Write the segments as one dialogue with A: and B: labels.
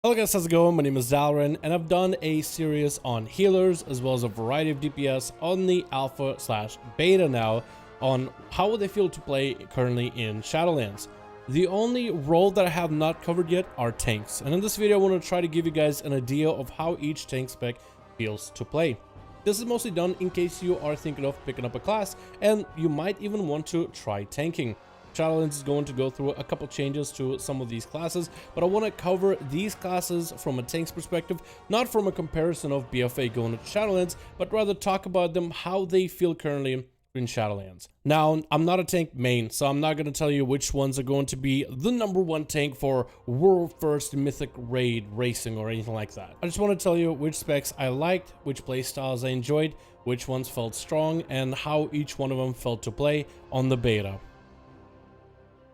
A: Hello guys, how's it going? My name is Dalaran, and I've done a series on healers as well as a variety of DPS on the alpha/beta now on how would they feel to play currently in Shadowlands. The only role that I have not covered yet are tanks, and in this video I want to try to give you guys an idea of how each tank spec feels to play. This is mostly done in case you are thinking of picking up a class and you might even want to try tanking. Shadowlands is going to go through a couple changes to some of these classes, but I want to cover these classes from a tank's perspective, not from a comparison of BFA going to Shadowlands, but rather talk about them, how they feel currently in Shadowlands. Now, I'm not a tank main, so I'm not going to tell you which ones are going to be the #1 tank for world first mythic raid racing or anything like that. I just want to tell you which specs I liked, which playstyles I enjoyed, which ones felt strong, and how each one of them felt to play on the beta.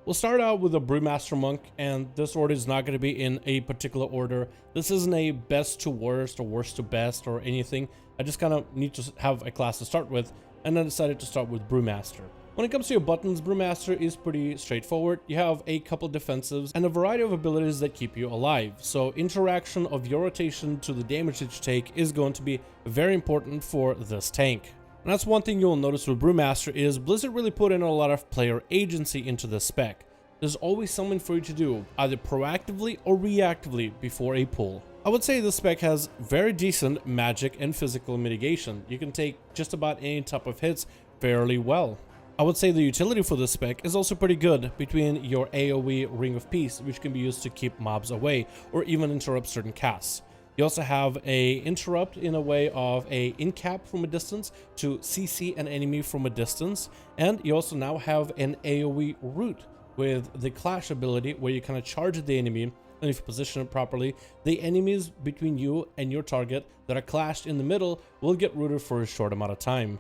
A: We'll start out with a Brewmaster monk, and this order is not going to be in a particular order. This isn't a best to worst or worst to best or anything. I just kind of need to have a class to start with, and I decided to start with Brewmaster. When it comes to your buttons, Brewmaster is pretty straightforward. You have a couple defensives and a variety of abilities that keep you alive. So interaction of your rotation to the damage that you take is going to be very important for this tank. And that's one thing you'll notice with Brewmaster is Blizzard really put in a lot of player agency into this spec. There's always something for you to do, either proactively or reactively before a pull. I would say this spec has very decent magic and physical mitigation. You can take just about any type of hits fairly well. I would say the utility for this spec is also pretty good between your AoE Ring of Peace, which can be used to keep mobs away or even interrupt certain casts. You also have a interrupt in a way of a incap from a distance to CC an enemy from a distance, and you also now have an AoE root with the clash ability where you kind of charge the enemy, and if you position it properly, the enemies between you and your target that are clashed in the middle will get rooted for a short amount of time.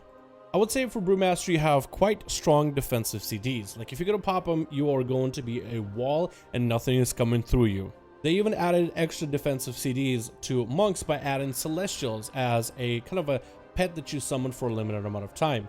A: I would say for Brewmaster you have quite strong defensive CDs. Like if you're gonna pop them, you are going to be a wall and nothing is coming through you. They even added extra defensive CDs to monks by adding celestials as a kind of a pet that you summon for a limited amount of time.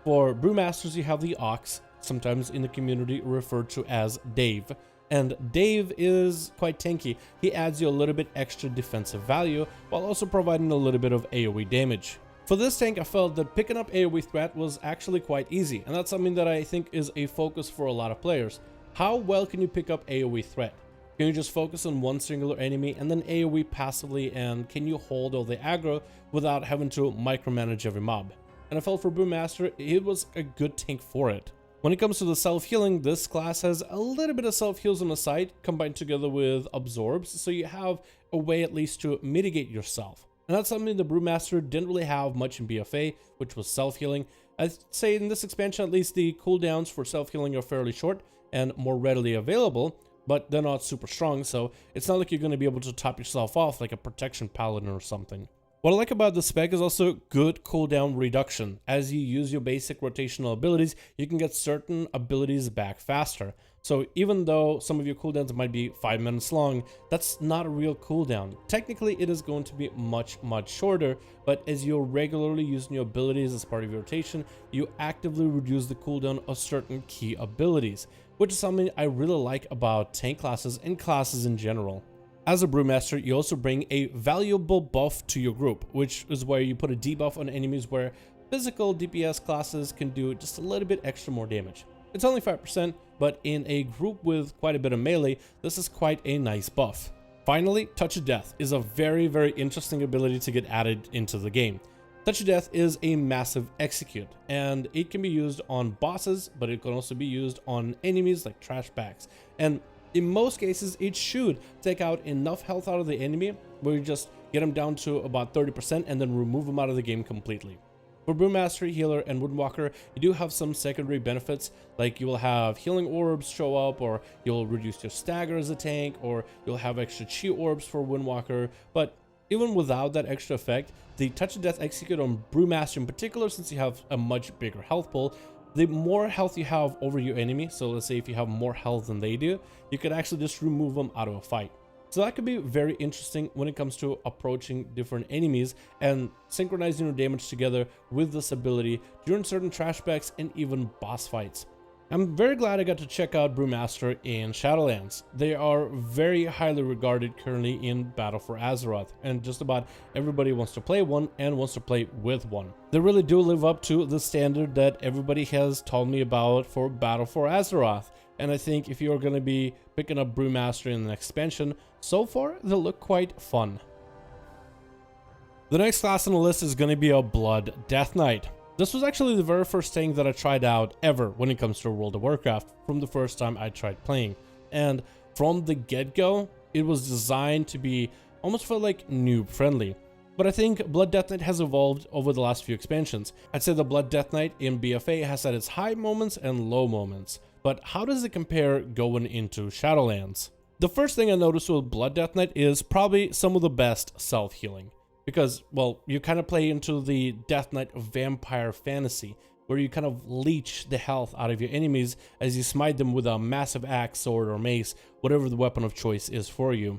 A: For Brewmasters you have the Ox, sometimes in the community referred to as Dave. And Dave is quite tanky. He adds you a little bit extra defensive value while also providing a little bit of AoE damage. For this tank, I felt that picking up AoE threat was actually quite easy, and that's something that I think is a focus for a lot of players. How well can you pick up AoE threat? Can you just focus on one singular enemy and then AoE passively, and can you hold all the aggro without having to micromanage every mob? And I felt for Brewmaster, it was a good tank for it. When it comes to the self-healing, this class has a little bit of self-heals on the side combined together with absorbs, so you have a way at least to mitigate yourself. And that's something the Brewmaster didn't really have much in BFA, which was self-healing. I'd say in this expansion at least the cooldowns for self-healing are fairly short and more readily available, but they're not super strong, so it's not like you're going to be able to top yourself off like a protection paladin or something. What I like about the spec is also good cooldown reduction. As you use your basic rotational abilities, you can get certain abilities back faster. So even though some of your cooldowns might be 5 minutes long, that's not a real cooldown. Technically, it is going to be much shorter, but as you're regularly using your abilities as part of your rotation, you actively reduce the cooldown of certain key abilities, which is something I really like about tank classes and classes in general. As a Brewmaster, you also bring a valuable buff to your group, which is where you put a debuff on enemies where physical DPS classes can do just a little bit extra more damage. It's only 5%, but in a group with quite a bit of melee, this is quite a nice buff. Finally, Touch of Death is a very interesting ability to get added into the game. Touch of Death is a massive execute, and it can be used on bosses, but it can also be used on enemies like trash bags. And in most cases, it should take out enough health out of the enemy where you just get them down to about 30% and then remove them out of the game completely. For Brewmaster, Healer, and Windwalker, you do have some secondary benefits, like you will have healing orbs show up, or you'll reduce your stagger as a tank, or you'll have extra chi orbs for Windwalker. But even without that extra effect, the Touch of Death execute on Brewmaster in particular, since you have a much bigger health pool, the more health you have over your enemy, so let's say if you have more health than they do, you could actually just remove them out of a fight. So that could be very interesting when it comes to approaching different enemies and synchronizing your damage together with this ability during certain trash bags and even boss fights. I'm very glad I got to check out Brewmaster in Shadowlands. They are very highly regarded currently in Battle for Azeroth, and just about everybody wants to play one and wants to play with one. They really do live up to the standard that everybody has told me about for Battle for Azeroth, and I think if you're going to be picking up Brewmaster in the next expansion, so far they look quite fun. The next class on the list is going to be a Blood Death Knight. This was actually the very first thing that I tried out ever when it comes to World of Warcraft from the first time I tried playing. And from the get-go, it was designed to be almost felt like noob friendly. But I think Blood Death Knight has evolved over the last few expansions. I'd say the Blood Death Knight in BFA has had its high moments and low moments. But how does it compare going into Shadowlands? The first thing I noticed with Blood Death Knight is probably some of the best self-healing. Because, well, you kind of play into the Death Knight vampire fantasy, where you kind of leech the health out of your enemies as you smite them with a massive axe, sword, or mace, whatever the weapon of choice is for you.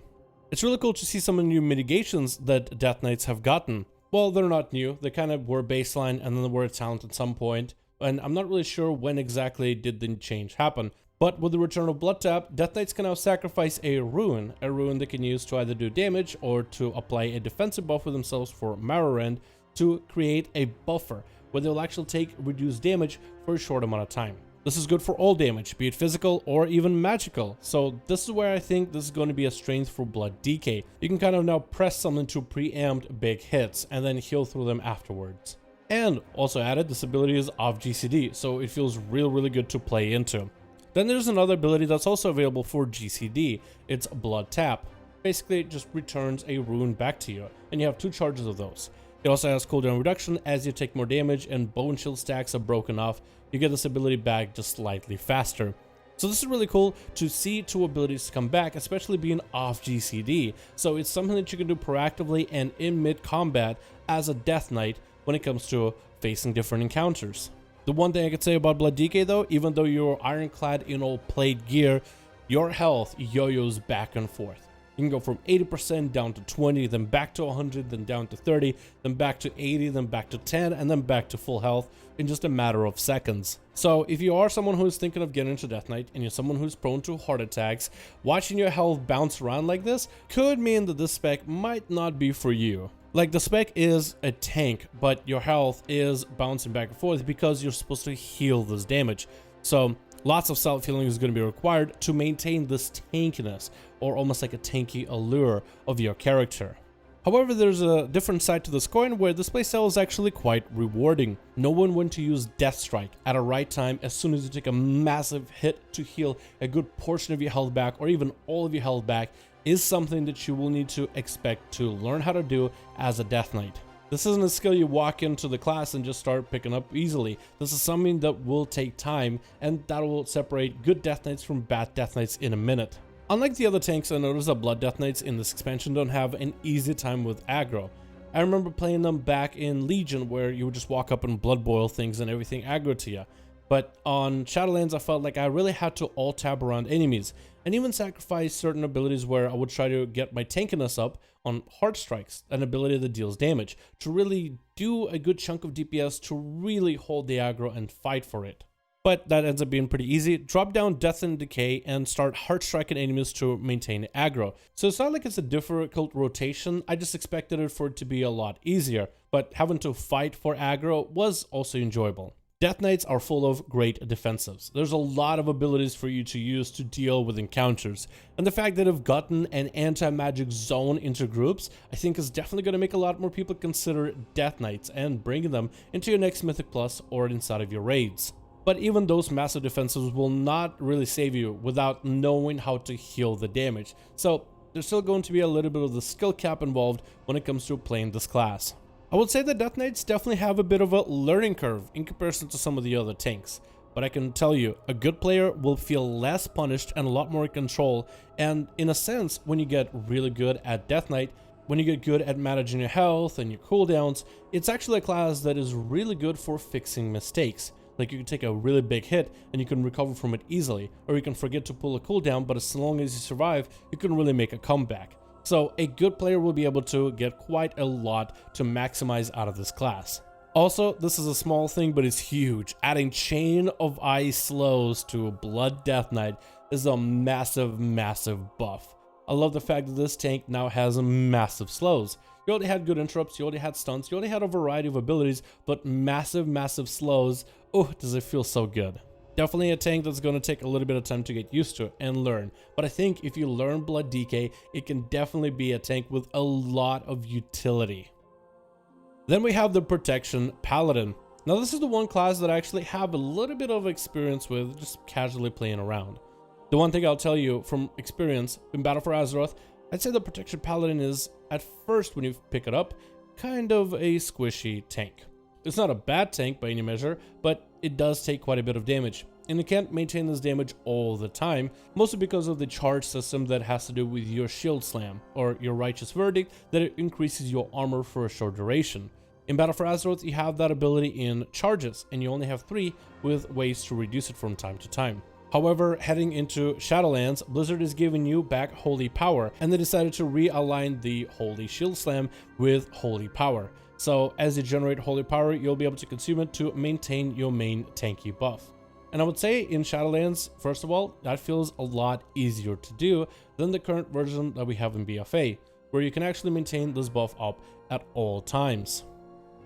A: It's really cool to see some of the new mitigations that Death Knights have gotten. Well, they're not new, they kind of were baseline and then they were a talent at some point, and I'm not really sure when exactly did the change happen. But with the return of Blood Tap, Death Knights can now sacrifice a rune they can use to either do damage or to apply a defensive buff with themselves for Morrowind to create a buffer, where they'll actually take reduced damage for a short amount of time. This is good for all damage, be it physical or even magical, so this is where I think this is going to be a strength for Blood DK. You can kind of now press something to preempt big hits and then heal through them afterwards. And also added, this ability is off GCD, so it feels really good to play into. Then there's another ability that's also available for GCD. It's Blood Tap. Basically, it just returns a rune back to you, and you have 2 charges of those. It also has cooldown reduction as you take more damage and bone shield stacks are broken off. You get this ability back just slightly faster. So this is really cool to see 2 abilities come back, especially being off GCD. So it's something that you can do proactively and in mid-combat as a Death Knight when it comes to facing different encounters. The one thing I could say about Blood DK though, even though you're ironclad in all plate gear, your health yo-yos back and forth. You can go from 80% down to 20, then back to 100, then down to 30, then back to 80, then back to 10, and then back to full health in just a matter of seconds. So if you are someone who is thinking of getting into Death Knight and you're someone who's prone to heart attacks, watching your health bounce around like this could mean that this spec might not be for you. Like, the spec is a tank, but your health is bouncing back and forth because you're supposed to heal this damage. So lots of self-healing is going to be required to maintain this tankiness, or almost like a tanky allure of your character. However, there's a different side to this coin where this playstyle is actually quite rewarding. No one went to use Death Strike at a right time as soon as you take a massive hit to heal a good portion of your health back, or even all of your health back, is something that you will need to expect to learn how to do as a Death Knight. This isn't a skill you walk into the class and just start picking up easily. This is something that will take time, and that will separate good Death Knights from bad Death Knights in a minute. Unlike the other tanks, I noticed that Blood Death Knights in this expansion don't have an easy time with aggro. I remember playing them back in Legion, where you would just walk up and blood boil things and everything aggro to you. But on Shadowlands, I felt like I really had to alt-tab around enemies, and even sacrifice certain abilities where I would try to get my tankiness up on Heart Strikes, an ability that deals damage, to really do a good chunk of DPS to really hold the aggro and fight for it. But that ends up being pretty easy. Drop down Death and Decay and start Heart Striking enemies to maintain aggro. So it's not like it's a difficult rotation, I just expected it for it to be a lot easier, but having to fight for aggro was also enjoyable. Death Knights are full of great defensives. There's a lot of abilities for you to use to deal with encounters, and the fact that I've gotten an anti-magic zone into groups, I think is definitely going to make a lot more people consider Death Knights and bringing them into your next Mythic Plus or inside of your raids. But even those massive defensives will not really save you without knowing how to heal the damage, so there's still going to be a little bit of the skill cap involved when it comes to playing this class. I would say that Death Knights definitely have a bit of a learning curve in comparison to some of the other tanks, but I can tell you, a good player will feel less punished and a lot more in control, and in a sense, when you get really good at Death Knight, when you get good at managing your health and your cooldowns, it's actually a class that is really good for fixing mistakes. Like, you can take a really big hit and you can recover from it easily, or you can forget to pull a cooldown, but as long as you survive, you can really make a comeback. So a good player will be able to get quite a lot to maximize out of this class. Also, this is a small thing, but it's huge. Adding Chain of Ice slows to Blood Death Knight is a massive, massive buff. I love the fact that this tank now has massive slows. You already had good interrupts, you already had stunts, you already had a variety of abilities, but massive, massive slows. Oh, does it feel so good. Definitely a tank that's going to take a little bit of time to get used to and learn. But I think if you learn Blood DK, it can definitely be a tank with a lot of utility. Then we have the Protection Paladin. Now this is the one class that I actually have a little bit of experience with, just casually playing around. The one thing I'll tell you from experience in Battle for Azeroth, I'd say the Protection Paladin is, at first when you pick it up, kind of a squishy tank. It's not a bad tank by any measure, but it does take quite a bit of damage. And you can't maintain this damage all the time, mostly because of the charge system that has to do with your shield slam, or your righteous verdict, that it increases your armor for a short duration. In Battle for Azeroth, you have that ability in charges, and you only have 3 with ways to reduce it from time to time. However, heading into Shadowlands, Blizzard is giving you back Holy Power, and they decided to realign the Holy Shield Slam with Holy Power. So as you generate Holy Power, you'll be able to consume it to maintain your main tanky buff. And I would say in Shadowlands, first of all, that feels a lot easier to do than the current version that we have in BFA, where you can actually maintain this buff up at all times.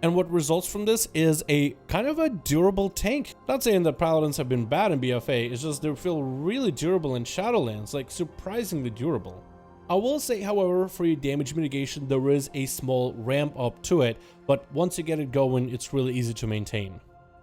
A: And what results from this is a kind of a durable tank. Not saying that Paladins have been bad in BFA, it's just they feel really durable in Shadowlands, like surprisingly durable. I will say, however, for your damage mitigation, there is a small ramp up to it, but once you get it going, it's really easy to maintain.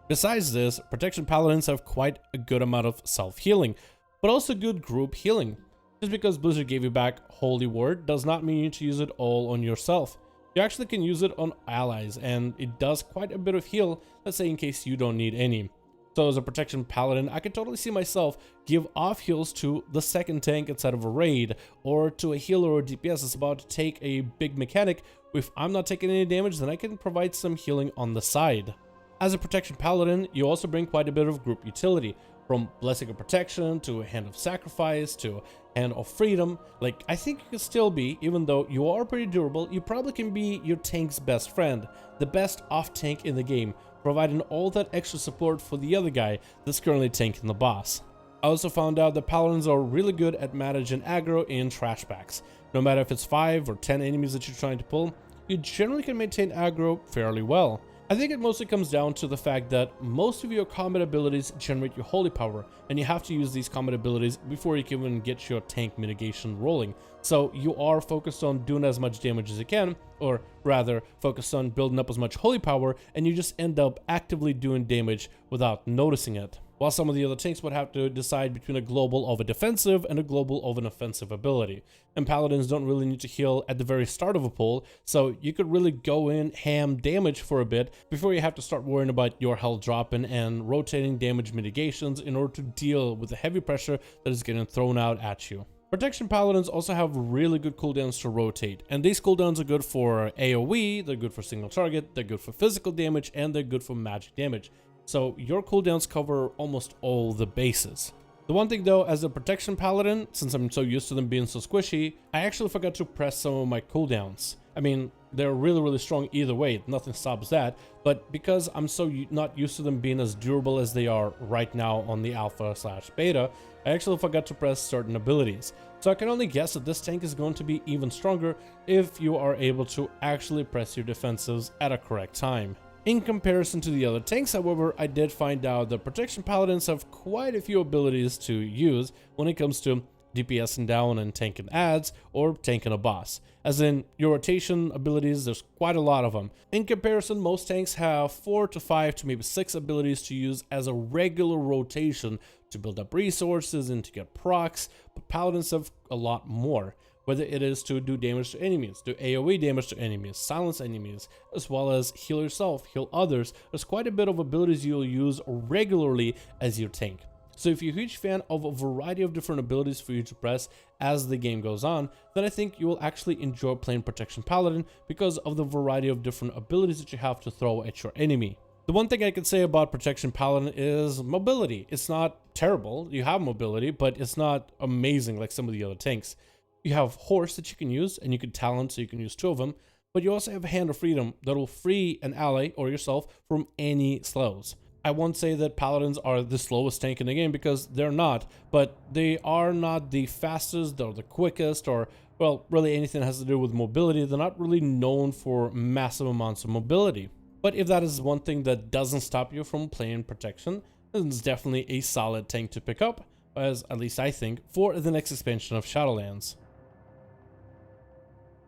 A: Besides this, Protection Paladins have quite a good amount of self-healing, but also good group healing. Just because Blizzard gave you back Holy Word does not mean you need to use it all on yourself. You actually can use it on allies, and it does quite a bit of heal, let's say in case you don't need any. So as a Protection Paladin, I can totally see myself give off heals to the second tank inside of a raid, or to a healer or DPS that's about to take a big mechanic. If I'm not taking any damage, then I can provide some healing on the side. As a Protection Paladin, you also bring quite a bit of group utility, from Blessing of Protection to Hand of Sacrifice to Hand of Freedom. Like, I think you can still be, even though you are pretty durable, you probably can be your tank's best friend, the best off tank in the game, providing all that extra support for the other guy that's currently tanking the boss. I also found out that Paladins are really good at managing aggro in trash packs. No matter if it's 5 or 10 enemies that you're trying to pull, you generally can maintain aggro fairly well. I think it mostly comes down to the fact that most of your combat abilities generate your holy power, and you have to use these combat abilities before you can even get your tank mitigation rolling. So you are focused on doing as much damage as you can, or rather focused on building up as much holy power, and you just end up actively doing damage without noticing it. While some of the other tanks would have to decide between a global of a defensive and a global of an offensive ability. And Paladins don't really need to heal at the very start of a pull, so you could really go in ham damage for a bit before you have to start worrying about your health dropping and rotating damage mitigations in order to deal with the heavy pressure that is getting thrown out at you. Protection Paladins also have really good cooldowns to rotate, and these cooldowns are good for AoE, they're good for single target, they're good for physical damage, and they're good for magic damage. So your cooldowns cover almost all the bases. The one thing though, as a Protection Paladin, since I'm so used to them being so squishy, I actually forgot to press some of my cooldowns. I mean, they're really strong either way, nothing stops that, but because I'm so not used to them being as durable as they are right now on the alpha/beta, I actually forgot to press certain abilities. So I can only guess that this tank is going to be even stronger if you are able to actually press your defensives at a correct time. In comparison to the other tanks, however, I did find out that Protection Paladins have quite a few abilities to use when it comes to DPSing down and tanking adds or tanking a boss. As in, your rotation abilities, there's quite a lot of them. In comparison, most tanks have 4 to 5 to maybe 6 abilities to use as a regular rotation to build up resources and to get procs, but Paladins have a lot more. Whether it is to do damage to enemies, do AoE damage to enemies, silence enemies, as well as heal yourself, heal others. There's quite a bit of abilities you'll use regularly as your tank. So if you're a huge fan of a variety of different abilities for you to press as the game goes on, then I think you will actually enjoy playing Protection Paladin because of the variety of different abilities that you have to throw at your enemy. The one thing I can say about Protection Paladin is mobility. It's not terrible, you have mobility, but it's not amazing like some of the other tanks. You have Horse that you can use, and you can talent, so you can use 2 of them. but you also have Hand of Freedom that will free an ally or yourself from any slows. I won't say that paladins are the slowest tank in the game, because they're not, but they are not the fastest or the quickest, or, well, really anything that has to do with mobility. They're not really known for massive amounts of mobility. But if that is one thing that doesn't stop you from playing protection, then it's definitely a solid tank to pick up, as at least I think, for the next expansion of Shadowlands.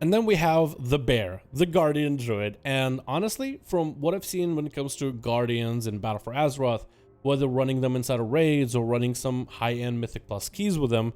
A: And then we have the bear, the Guardian Druid, and honestly, from what I've seen when it comes to Guardians in Battle for Azeroth, whether running them inside of raids or running some high-end Mythic Plus keys with them,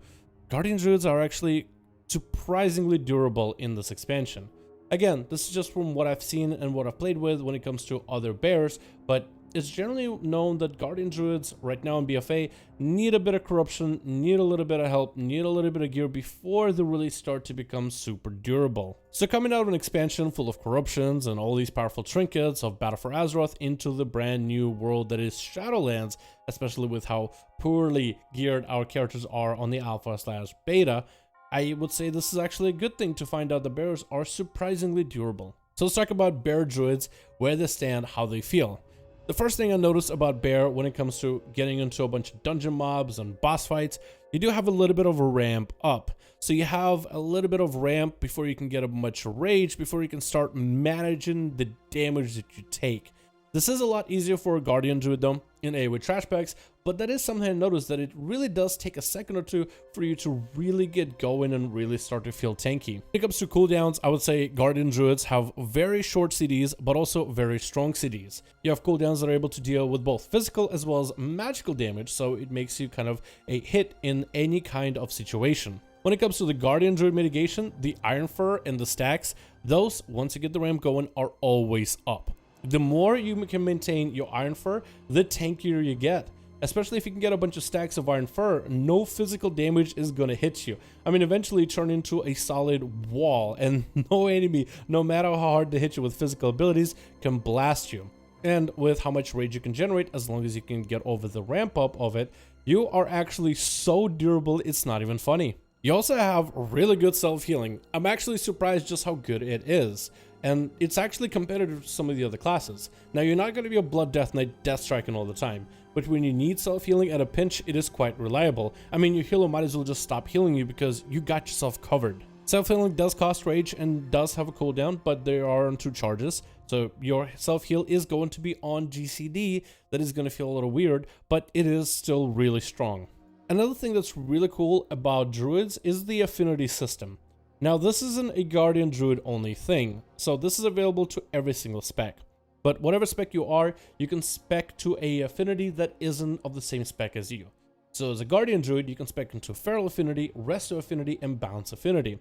A: Guardian Druids are actually surprisingly durable in this expansion. Again, this is just from what I've seen and what I've played with when it comes to other bears, but it's generally known that Guardian Druids right now in BFA need a bit of corruption, need a little bit of help, need a little bit of gear before they really start to become super durable. So coming out of an expansion full of corruptions and all these powerful trinkets of Battle for Azeroth into the brand new world that is Shadowlands, especially with how poorly geared our characters are on the alpha/beta, I would say this is actually a good thing to find out the bears are surprisingly durable. So let's talk about bear druids, where they stand, how they feel. The first thing I noticed about bear when it comes to getting into a bunch of dungeon mobs and boss fights, you do have a little bit of a ramp up. So you have a little bit of ramp before you can get a bunch of rage, before you can start managing the damage that you take. This is a lot easier for a Guardian Druid though in AoE trash packs, but that is something I noticed, that it really does take a second or two for you to really get going and really start to feel tanky. When it comes to cooldowns, I would say Guardian Druids have very short CDs, but also very strong CDs. You have cooldowns that are able to deal with both physical as well as magical damage, so it makes you kind of a hit in any kind of situation. When it comes to the Guardian Druid mitigation, the Iron Fur and the stacks, those, once you get the ramp going, are always up. The more you can maintain your Iron Fur, the tankier you get. Especially if you can get a bunch of stacks of Iron Fur, no physical damage is going to hit you. I mean, eventually turn into a solid wall, and no enemy, no matter how hard they hit you with physical abilities, can blast you. And with how much rage you can generate, as long as you can get over the ramp up of it, you are actually so durable, it's not even funny. You also have really good self-healing. I'm actually surprised just how good it is. And it's actually competitive to some of the other classes. Now, you're not going to be a Blood Death Knight Death Striking all the time, but when you need self-healing at a pinch, it is quite reliable. I mean, your healer might as well just stop healing you because you got yourself covered. Self-healing does cost rage and does have a cooldown, but they are on 2 charges. So your self-heal is going to be on GCD. That is going to feel a little weird, but it is still really strong. Another thing that's really cool about druids is the affinity system. Now, this isn't a Guardian Druid only thing, so this is available to every single spec. But whatever spec you are, you can spec to a affinity that isn't of the same spec as you. So as a Guardian Druid, you can spec into Feral Affinity, Resto Affinity, and Balance Affinity.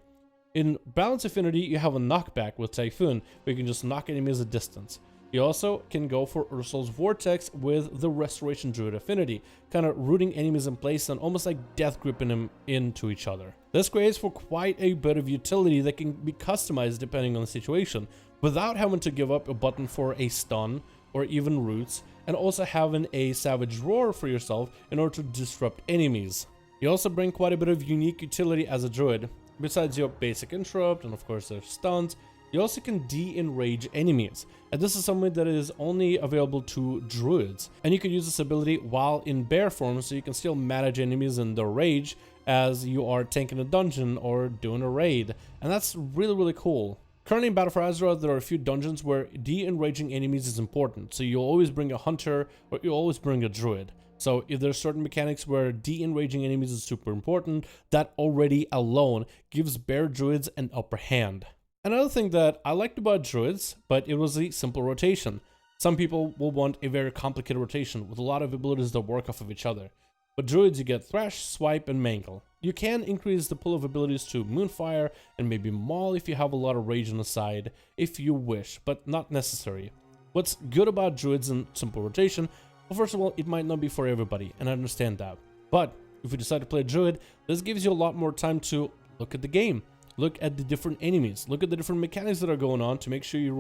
A: In Balance Affinity, you have a knockback with Typhoon, where you can just knock enemies at distance. You also can go for Ursul's Vortex with the Restoration Druid Affinity, kind of rooting enemies in place and almost like death gripping them into each other. This creates for quite a bit of utility that can be customized depending on the situation, without having to give up a button for a stun or even roots, and also having a Savage Roar for yourself in order to disrupt enemies. You also bring quite a bit of unique utility as a druid. Besides your basic interrupt, and of course there's stuns, you also can de-enrage enemies, and this is something that is only available to druids. And you can use this ability while in bear form, so you can still manage enemies in their rage as you are tanking a dungeon or doing a raid, and that's really cool. Currently in Battle for Azeroth, there are a few dungeons where de-enraging enemies is important, so you'll always bring a hunter or you'll always bring a druid. So if there's certain mechanics where de-enraging enemies is super important, that already alone gives bear druids an upper hand. Another thing that I liked about druids, but it was a simple rotation. Some people will want a very complicated rotation with a lot of abilities that work off of each other. But druids, you get Thrash, Swipe, and Mangle. You can increase the pool of abilities to Moonfire and maybe Maul if you have a lot of rage on the side, if you wish, but not necessary. What's good about druids and simple rotation? Well, first of all, it might not be for everybody, and I understand that. But if you decide to play a druid, this gives you a lot more time to look at the game. Look at the different enemies, look at the different mechanics that are going on to make sure you're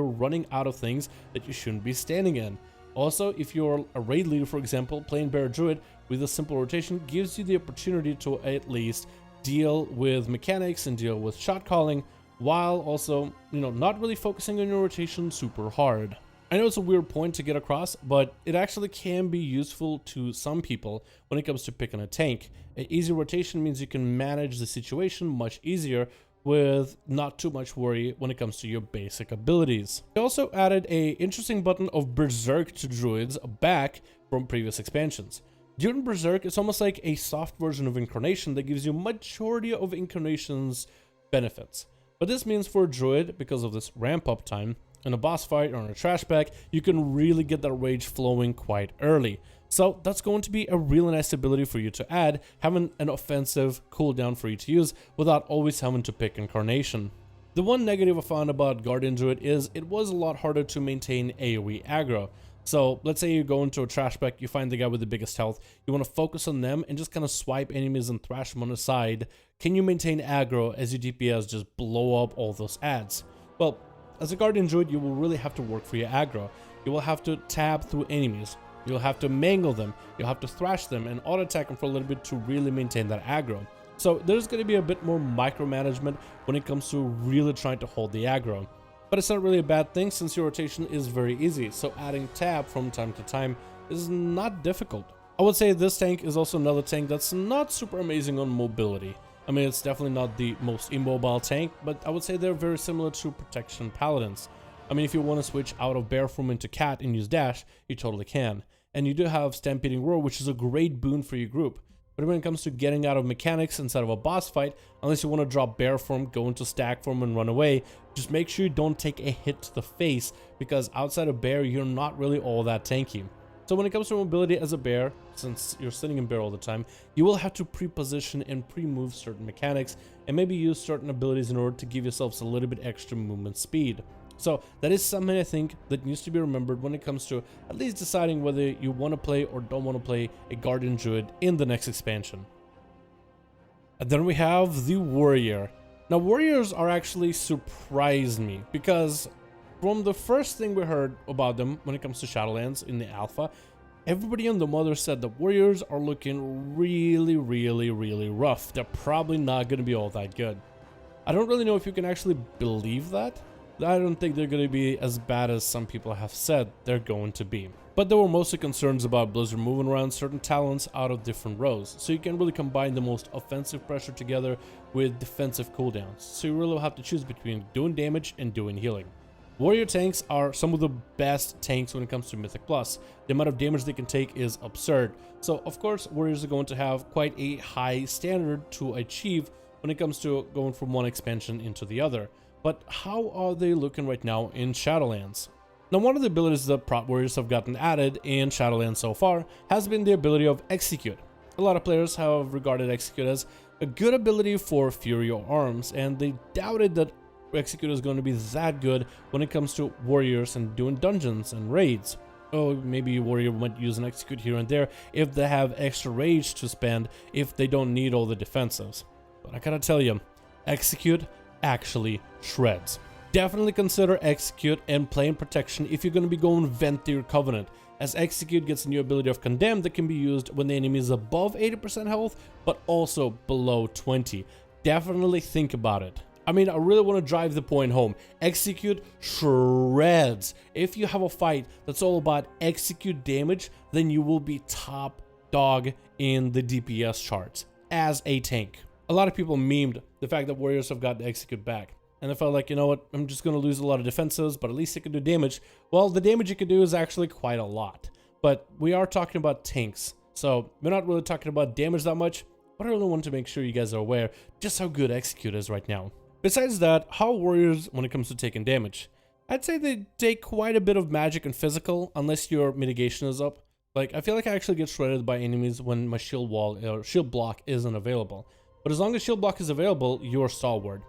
A: running out of things that you shouldn't be standing in. Also, if you're a raid leader, for example, playing Bear Druid with a simple rotation gives you the opportunity to at least deal with mechanics and deal with shot calling while also, not really focusing on your rotation super hard. I know it's a weird point to get across, but it actually can be useful to some people when it comes to picking a tank. An easy rotation means you can manage the situation much easier with not too much worry when it comes to your basic abilities. They also added a interesting button of Berserk to druids back from previous expansions. During Berserk, it's almost like a soft version of Incarnation that gives you majority of Incarnation's benefits. But this means for a druid, because of this ramp up time, in a boss fight or in a trash bag, you can really get that rage flowing quite early. So that's going to be a really nice ability for you to add, having an offensive cooldown for you to use without always having to pick Incarnation. The one negative I found about Guardian Druid is it was a lot harder to maintain AoE aggro. So let's say you go into a trash bag, you find the guy with the biggest health, you want to focus on them and just kind of swipe enemies and thrash them on the side. Can you maintain aggro as your DPS just blow up all those adds? Well, as a Guardian Druid, you will really have to work for your aggro. You will have to tab through enemies. You'll have to mangle them. You'll have to thrash them and auto-attack them for a little bit to really maintain that aggro. So there's going to be a bit more micromanagement when it comes to really trying to hold the aggro. But it's not really a bad thing since your rotation is very easy, so adding tab from time to time is not difficult. I would say this tank is also another tank that's not super amazing on mobility. I mean, it's definitely not the most immobile tank, but I would say they're very similar to Protection Paladins. I mean, if you want to switch out of Bear form into Cat and use Dash, you totally can. And you do have Stampeding Roar, which is a great boon for your group. But when it comes to getting out of mechanics inside of a boss fight, unless you want to drop Bear form, go into Stack form and run away, just make sure you don't take a hit to the face, because outside of Bear, you're not really all that tanky. So when it comes to mobility as a bear, since you're sitting in bear all the time, you will have to pre-position and pre-move certain mechanics and maybe use certain abilities in order to give yourselves a little bit extra movement speed. So that is something I think that needs to be remembered when it comes to at least deciding whether you want to play or don't want to play a Guardian Druid in the next expansion. And then we have the Warrior. Now Warriors are actually surprised me because from the first thing we heard about them when it comes to Shadowlands in the alpha, everybody on the mother said the Warriors are looking really rough. They're probably not going to be all that good. I don't really know if you can actually believe that. I don't think they're going to be as bad as some people have said they're going to be. But there were mostly concerns about Blizzard moving around certain talents out of different rows, so you can really combine the most offensive pressure together with defensive cooldowns. So you really will have to choose between doing damage and doing healing. Warrior tanks are some of the best tanks when it comes to Mythic Plus. The amount of damage they can take is absurd. So of course, Warriors are going to have quite a high standard to achieve when it comes to going from one expansion into the other. But how are they looking right now in Shadowlands? Now, one of the abilities that Prot Warriors have gotten added in Shadowlands so far has been the ability of Execute. A lot of players have regarded Execute as a good ability for Fury or Arms, and they doubted that Execute is going to be that good when it comes to Warriors and doing dungeons and raids. Oh, maybe a Warrior might use an Execute here and there if they have extra rage to spend, if they don't need all the defensives. But I gotta tell you, Execute actually shreds. Definitely consider Execute and playing Protection if you're going to be going Venthyr Covenant, as Execute gets a new ability of Condemn that can be used when the enemy is above 80% health, but also below 20. Definitely think about it. I mean, I really want to drive the point home. Execute shreds. If you have a fight that's all about Execute damage, then you will be top dog in the DPS charts as a tank. A lot of people memed the fact that Warriors have got the Execute back. And I felt like, you know what, I'm just going to lose a lot of defenses, but at least it can do damage. Well, the damage you can do is actually quite a lot. But we are talking about tanks, so we're not really talking about damage that much. But I really want to make sure you guys are aware just how good Execute is right now. Besides that, how are Warriors when it comes to taking damage? I'd say they take quite a bit of magic and physical, unless your mitigation is up. Like, I feel like I actually get shredded by enemies when my shield wall or shield block isn't available. But as long as shield block is available, you're stalwart.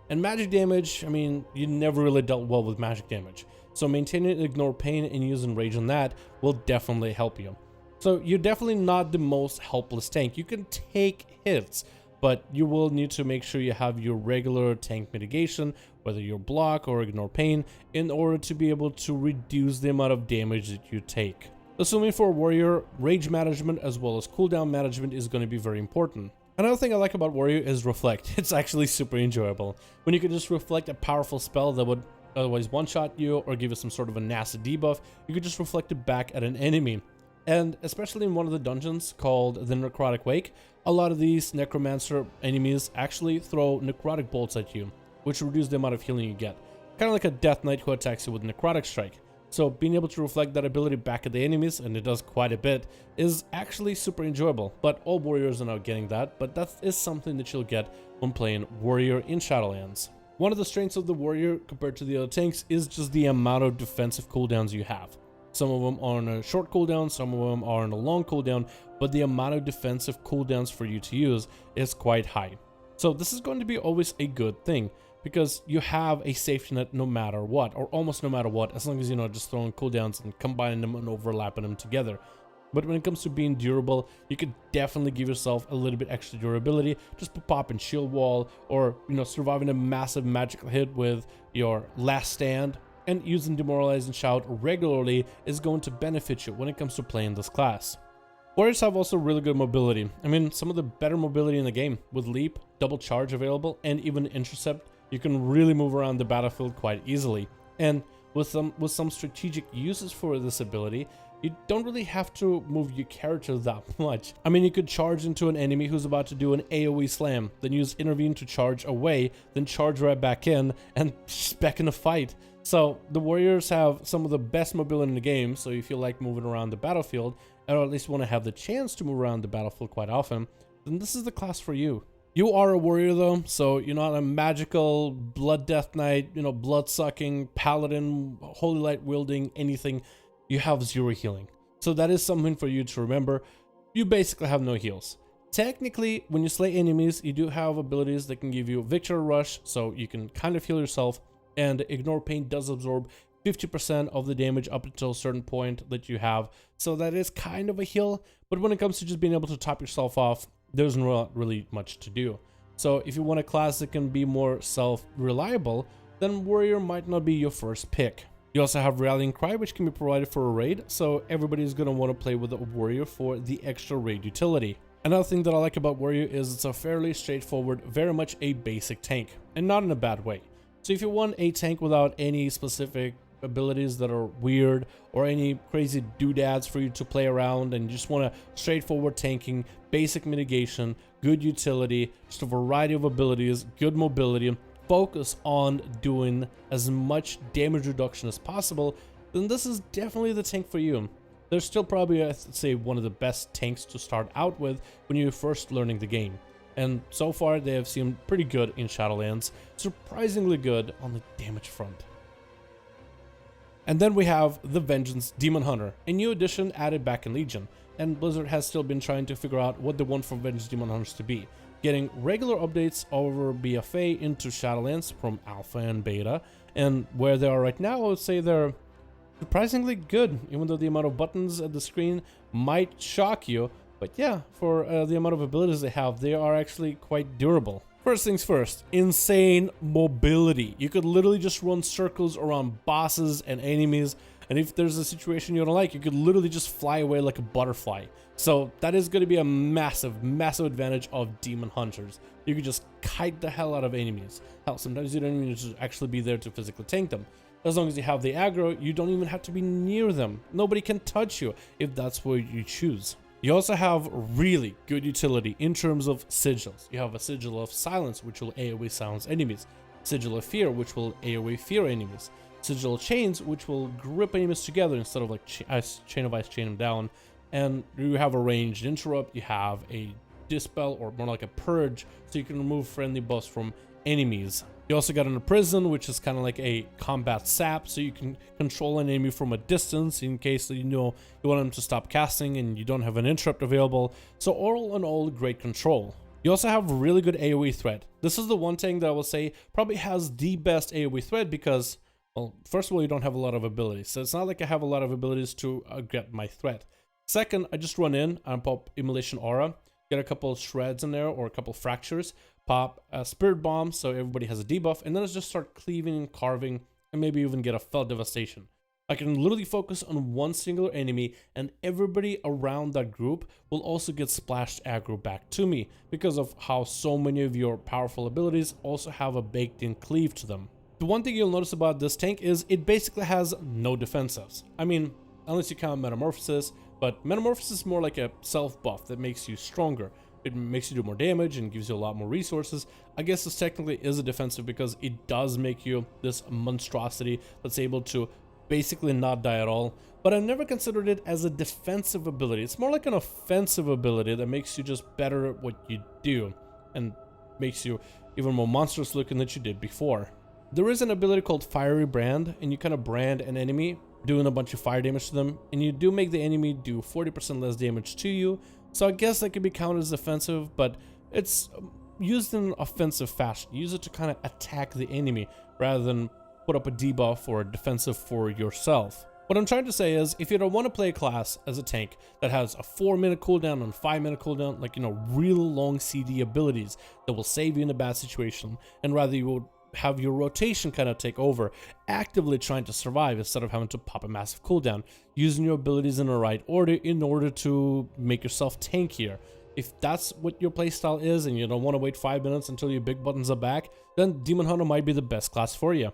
A: And magic damage, I mean, you never really dealt well with magic damage. So maintaining Ignore Pain and using Rage on that will definitely help you. So you're definitely not the most helpless tank. You can take hits, but you will need to make sure you have your regular tank mitigation, whether you're block or Ignore Pain, in order to be able to reduce the amount of damage that you take. Assuming for a Warrior, rage management as well as cooldown management is going to be very important. Another thing I like about Warrior is Reflect. It's actually super enjoyable. When you can just reflect a powerful spell that would otherwise one-shot you or give you some sort of a nasty debuff, you could just reflect it back at an enemy. And especially in one of the dungeons called the Necrotic Wake, a lot of these Necromancer enemies actually throw Necrotic bolts at you, which reduce the amount of healing you get. Kind of like a Death Knight who attacks you with Necrotic Strike. So being able to reflect that ability back at the enemies, and it does quite a bit, is actually super enjoyable. But all warriors are now getting that, but that is something that you'll get when playing Warrior in Shadowlands. One of the strengths of the Warrior compared to the other tanks is just the amount of defensive cooldowns you have. Some of them are on a short cooldown, some of them are on a long cooldown, but the amount of defensive cooldowns for you to use is quite high. So this is going to be always a good thing, because you have a safety net no matter what, or almost no matter what, as long as you're not just throwing cooldowns and combining them and overlapping them together. But when it comes to being durable, you could definitely give yourself a little bit extra durability just by popping shield wall, or surviving a massive magical hit with your last stand. And using Demoralize and Shout regularly is going to benefit you when it comes to playing this class. Warriors have also really good mobility. I mean, some of the better mobility in the game. With Leap, Double Charge available, and even Intercept, you can really move around the battlefield quite easily. And with some strategic uses for this ability, you don't really have to move your character that much. I mean, you could charge into an enemy who's about to do an AoE slam, then use Intervene to charge away, then charge right back in, and just back in the fight. So the warriors have some of the best mobility in the game, so if you like moving around the battlefield, or at least want to have the chance to move around the battlefield quite often, then this is the class for you. You are a warrior though, so you're not a magical blood death knight, blood-sucking, paladin, holy light wielding, anything. You have 0 healing. So that is something for you to remember. You basically have no heals. Technically, when you slay enemies, you do have abilities that can give you Victory Rush, so you can kind of heal yourself, and Ignore Pain does absorb 50% of the damage up until a certain point that you have, so that is kind of a heal. But when it comes to just being able to top yourself off, there's not really much to do. So if you want a class that can be more self-reliable, then Warrior might not be your first pick. You also have Rallying Cry, which can be provided for a raid, so everybody's going to want to play with a Warrior for the extra raid utility. Another thing that I like about Warrior is it's a fairly straightforward, very much a basic tank, and not in a bad way. So if you want a tank without any specific abilities that are weird or any crazy doodads for you to play around, and you just want a straightforward tanking, basic mitigation, good utility, just a variety of abilities, good mobility, focus on doing as much damage reduction as possible, then this is definitely the tank for you. There's still probably, I'd say, one of the best tanks to start out with when you're first learning the game. And so far they have seemed pretty good in Shadowlands, surprisingly good on the damage front. And then we have the Vengeance Demon Hunter, a new addition added back in Legion, and Blizzard has still been trying to figure out what they want from Vengeance Demon Hunters to be, getting regular updates over BFA into Shadowlands from Alpha and Beta, and where they are right now, I would say they're surprisingly good, even though the amount of buttons at the screen might shock you. But yeah, for the amount of abilities they have, they are actually quite durable. First things first, insane mobility. You could literally just run circles around bosses and enemies, and if there's a situation you don't like, you could literally just fly away like a butterfly. So that is going to be a massive, massive advantage of Demon Hunters. You could just kite the hell out of enemies. Hell, sometimes you don't even need to actually be there to physically tank them. As long as you have the aggro, you don't even have to be near them. Nobody can touch you if that's what you choose. You also have really good utility in terms of sigils. You have a Sigil of Silence, which will AoE silence enemies. Sigil of Fear, which will AoE fear enemies. Sigil of Chains, which will grip enemies together instead of like Chain of Ice chain them down. And you have a ranged interrupt. You have a Dispel, or more like a Purge, so you can remove friendly buffs from enemies. You also got an Imprison, which is kind of like a combat sap, so you can control an enemy from a distance in case you want them to stop casting and you don't have an interrupt available. So all in all, great control. You also have really good AoE threat. This is the one thing that I will say probably has the best AoE threat because, well, first of all, you don't have a lot of abilities, so it's not like I have a lot of abilities to get my threat. Second, I just run in and pop Immolation Aura, get a couple of shreds in there or a couple of fractures, pop a Spirit Bomb so everybody has a debuff, and then I just start cleaving and carving and maybe even get a Fell Devastation. I can literally focus on one singular enemy, and everybody around that group will also get splashed aggro back to me because of how so many of your powerful abilities also have a baked-in cleave to them. The one thing you'll notice about this tank is it basically has no defensives. I mean, unless you count Metamorphosis, but Metamorphosis is more like a self-buff that makes you stronger. It makes you do more damage and gives you a lot more resources. I guess this technically is a defensive because it does make you this monstrosity that's able to basically not die at all. But I've never considered it as a defensive ability. It's more like an offensive ability that makes you just better at what you do and makes you even more monstrous looking than you did before. There is an ability called Fiery Brand, and you kind of brand an enemy, doing a bunch of fire damage to them, and you do make the enemy do 40% less damage to you. So I guess that could be counted as offensive, but it's used in an offensive fashion. Use it to kind of attack the enemy rather than put up a debuff or a defensive for yourself. What I'm trying to say is, if you don't want to play a class as a tank that has a 4-minute cooldown and 5-minute cooldown, like, real long CD abilities that will save you in a bad situation, and rather you would have your rotation kind of take over, actively trying to survive instead of having to pop a massive cooldown, using your abilities in the right order in order to make yourself tankier. If that's what your playstyle is and you don't want to wait 5 minutes until your big buttons are back, then Demon Hunter might be the best class for you.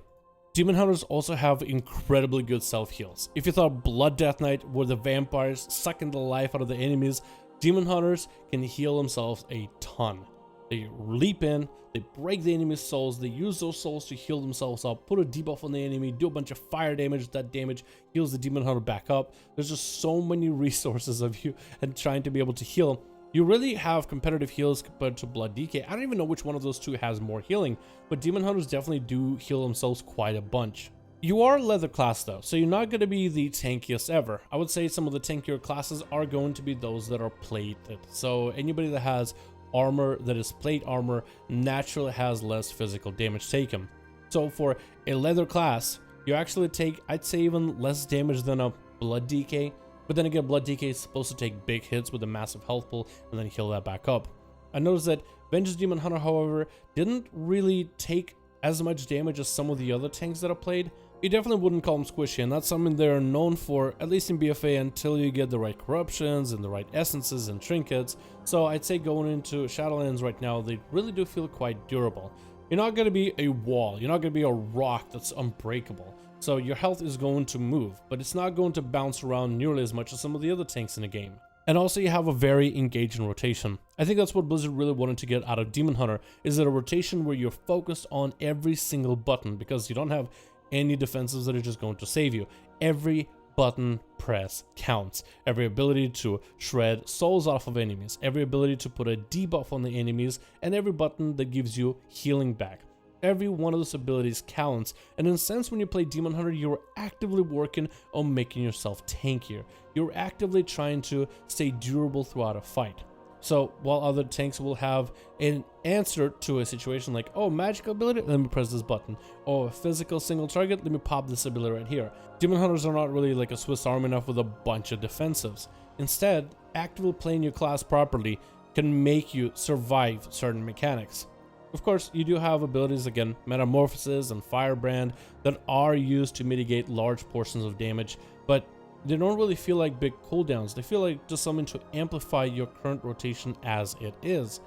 A: Demon Hunters also have incredibly good self-heals. If you thought Blood Death Knight were the vampires sucking the life out of the enemies, Demon Hunters can heal themselves a ton. They leap in, they break the enemy's souls, they use those souls to heal themselves up, put a debuff on the enemy, do a bunch of fire damage. That damage heals the Demon Hunter back up. There's just so many resources of you and trying to be able to heal. You really have competitive heals compared to Blood DK. I don't even know which one of those two has more healing, but Demon Hunters definitely do heal themselves quite a bunch. You are leather class though, so you're not going to be the tankiest ever. I would say some of the tankier classes are going to be those that are plated. So anybody that has armor that is plate armor naturally has less physical damage taken. So for a leather class, you actually take, I'd say, even less damage than a Blood DK. But then again, Blood DK is supposed to take big hits with a massive health pool and then heal that back up. I noticed that Vengeance Demon Hunter, however, didn't really take as much damage as some of the other tanks that I played. You definitely wouldn't call them squishy, and that's something they're known for, at least in BFA, until you get the right corruptions and the right essences and trinkets. So I'd say going into Shadowlands right now, they really do feel quite durable. You're not going to be a wall, you're not going to be a rock that's unbreakable. So your health is going to move, but it's not going to bounce around nearly as much as some of the other tanks in the game. And also you have a very engaging rotation. I think that's what Blizzard really wanted to get out of Demon Hunter, is that a rotation where you're focused on every single button, because you don't have any defensives that are just going to save you. Every button press counts. Every ability to shred souls off of enemies, every ability to put a debuff on the enemies, and every button that gives you healing back. Every one of those abilities counts, and in a sense, when you play Demon Hunter, you're actively working on making yourself tankier. You're actively trying to stay durable throughout a fight. So while other tanks will have an answer to a situation like, oh, magical ability, let me press this button. Oh, a physical single target, let me pop this ability right here. Demon Hunters are not really like a Swiss Army knife with a bunch of defensives. Instead, actively playing your class properly can make you survive certain mechanics. Of course, you do have abilities, again, Metamorphosis and Firebrand, that are used to mitigate large portions of damage, but they don't really feel like big cooldowns. They feel like just something to amplify your current rotation as it is,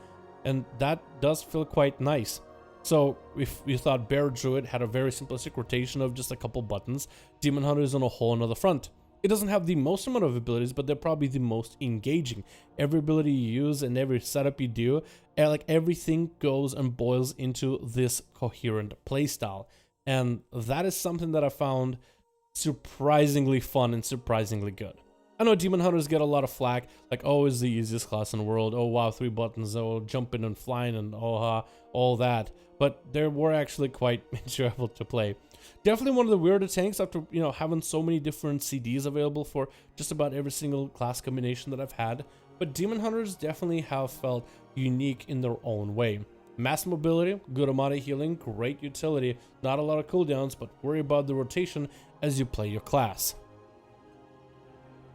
A: and that does feel quite nice. So if you thought Bear Druid had a very simplistic rotation of just a couple buttons, Demon Hunter is on a whole another front. It doesn't have the most amount of abilities, but they're probably the most engaging. Every ability you use and every setup you do, like everything goes and boils into this coherent playstyle. And that is something that I found surprisingly fun and surprisingly good. I know Demon Hunters get a lot of flack, like, oh, it's the easiest class in the world, oh wow, 3 buttons, oh, jumping and flying and oh, all that. But they were actually quite enjoyable to play. Definitely one of the weirder tanks after, having so many different CDs available for just about every single class combination that I've had. But Demon Hunters definitely have felt unique in their own way. Mass mobility, good amount of healing, great utility, not a lot of cooldowns, but worry about the rotation as you play your class.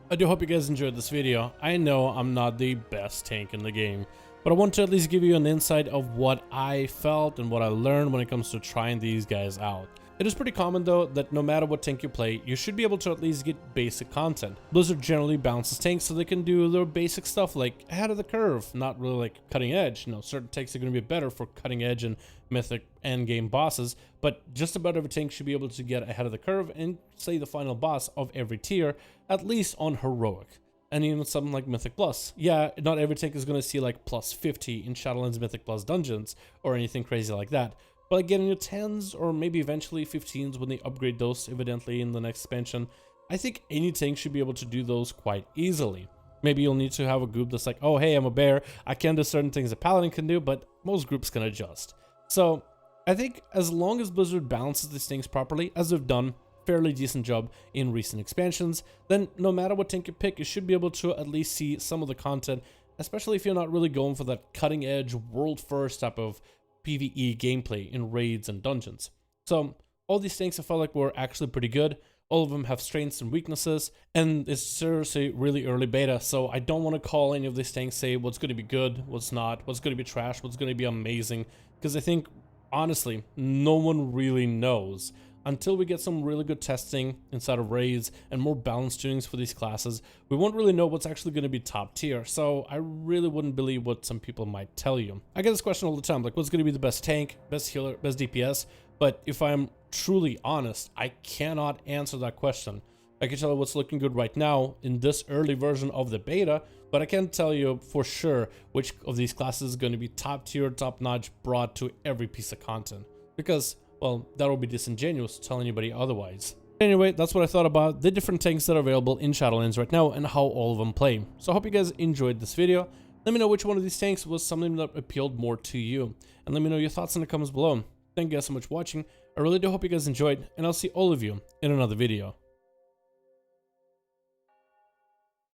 A: I do hope you guys enjoyed this video. I know I'm not the best tank in the game, but I want to at least give you an insight of what I felt and what I learned when it comes to trying these guys out. It is pretty common though that no matter what tank you play, you should be able to at least get basic content. Blizzard generally balances tanks so they can do their basic stuff like ahead of the curve, not really like cutting edge. You know, certain tanks are going to be better for cutting edge and mythic endgame bosses, but just about every tank should be able to get ahead of the curve and say the final boss of every tier, at least on heroic. And even something like Mythic Plus. Yeah, not every tank is going to see like plus 50 in Shadowlands Mythic Plus dungeons or anything crazy like that. But like getting your 10s or maybe eventually 15s when they upgrade those evidently in the next expansion, I think any tank should be able to do those quite easily. Maybe you'll need to have a group that's like, oh hey, I'm a bear, I can't do certain things a paladin can do, but most groups can adjust. So I think as long as Blizzard balances these things properly, as they've done fairly decent job in recent expansions, then no matter what tank you pick, you should be able to at least see some of the content, especially if you're not really going for that cutting edge world first type of PvE gameplay in raids and dungeons. So all these tanks I felt like were actually pretty good. All of them have strengths and weaknesses, and it's seriously really early beta, so I don't want to call any of these tanks, say what's going to be good, what's not, what's going to be trash, what's going to be amazing, because I think honestly no one really knows. Until we get some really good testing inside of raids and more balanced tunings for these classes, we won't really know what's actually going to be top tier, so I really wouldn't believe what some people might tell you. I get this question all the time, like what's going to be the best tank, best healer, best DPS, but if I'm truly honest, I cannot answer that question. I can tell you what's looking good right now in this early version of the beta, but I can't tell you for sure which of these classes is going to be top tier, top notch, brought to every piece of content, because well, that would be disingenuous to tell anybody otherwise. Anyway, that's what I thought about the different tanks that are available in Shadowlands right now and how all of them play. So I hope you guys enjoyed this video. Let me know which one of these tanks was something that appealed more to you. And let me know your thoughts in the comments below. Thank you guys so much for watching. I really do hope you guys enjoyed, and I'll see all of you in another video.